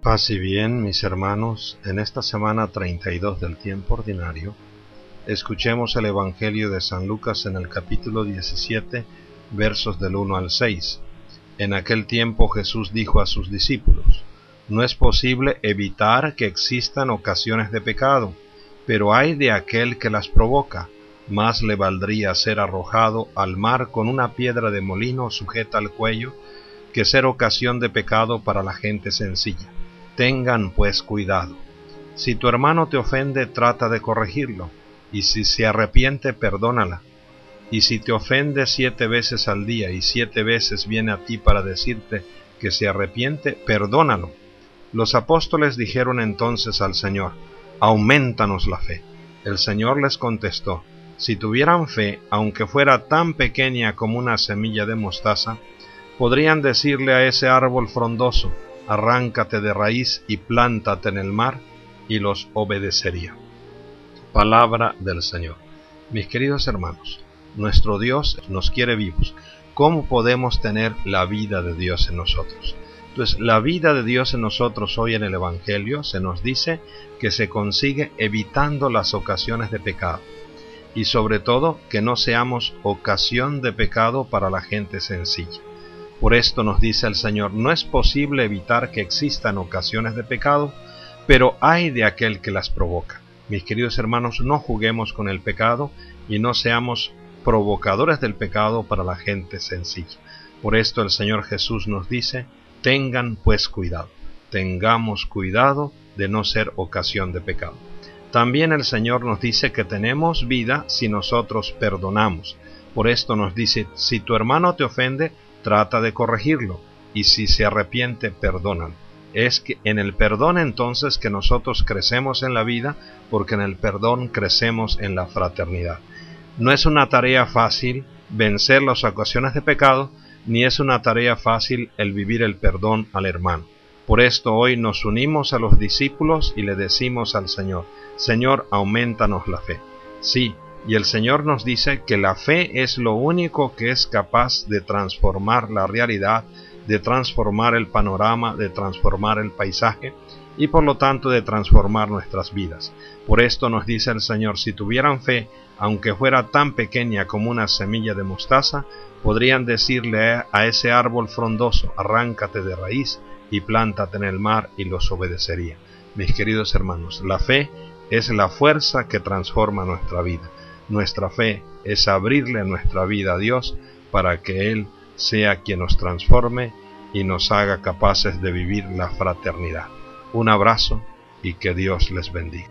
Paz y bien, mis hermanos, en esta semana 32 del tiempo ordinario, escuchemos el Evangelio de San Lucas en el capítulo 17, versos del 1 al 6. En aquel tiempo Jesús dijo a sus discípulos: No es posible evitar que existan ocasiones de pecado, pero hay de aquel que las provoca. Más le valdría ser arrojado al mar con una piedra de molino sujeta al cuello, que ser ocasión de pecado para la gente sencilla. Tengan pues cuidado. Si tu hermano te ofende, trata de corregirlo, y si se arrepiente, perdónala. Y si te ofende 7 veces al día y 7 veces viene a ti para decirte que se arrepiente, perdónalo. Los apóstoles dijeron entonces al Señor: Aumentanos la fe. El Señor les contestó: Si tuvieran fe, aunque fuera tan pequeña como una semilla de mostaza, podrían decirle a ese árbol frondoso: Arráncate de raíz y plántate en el mar, y los obedecería. Palabra del Señor. Mis queridos hermanos, nuestro Dios nos quiere vivos. ¿Cómo podemos tener la vida de Dios en nosotros? Entonces, la vida de Dios en nosotros hoy en el Evangelio se nos dice que se consigue evitando las ocasiones de pecado, y sobre todo que no seamos ocasión de pecado para la gente sencilla. Por esto nos dice el Señor: no es posible evitar que existan ocasiones de pecado, pero hay de aquel que las provoca. Mis queridos hermanos, no juguemos con el pecado y no seamos provocadores del pecado para la gente sencilla. Por esto el Señor Jesús nos dice: tengan pues cuidado, tengamos cuidado de no ser ocasión de pecado. También el Señor nos dice que tenemos vida si nosotros perdonamos. Por esto nos dice: si tu hermano te ofende, trata de corregirlo, y si se arrepiente, perdónalo. Es que en el perdón entonces que nosotros crecemos en la vida, porque en el perdón crecemos en la fraternidad. No es una tarea fácil vencer las ocasiones de pecado, ni es una tarea fácil el vivir el perdón al hermano. Por esto hoy nos unimos a los discípulos y le decimos al Señor: Señor, aumentanos la fe. Sí, y el Señor nos dice que la fe es lo único que es capaz de transformar la realidad, de transformar el panorama, de transformar el paisaje y por lo tanto de transformar nuestras vidas. Por esto nos dice el Señor: si tuvieran fe, aunque fuera tan pequeña como una semilla de mostaza, podrían decirle a ese árbol frondoso: arráncate de raíz y plántate en el mar, y los obedecería. Mis queridos hermanos, la fe es la fuerza que transforma nuestra vida. Nuestra fe es abrirle nuestra vida a Dios para que Él sea quien nos transforme y nos haga capaces de vivir la fraternidad. Un abrazo y que Dios les bendiga.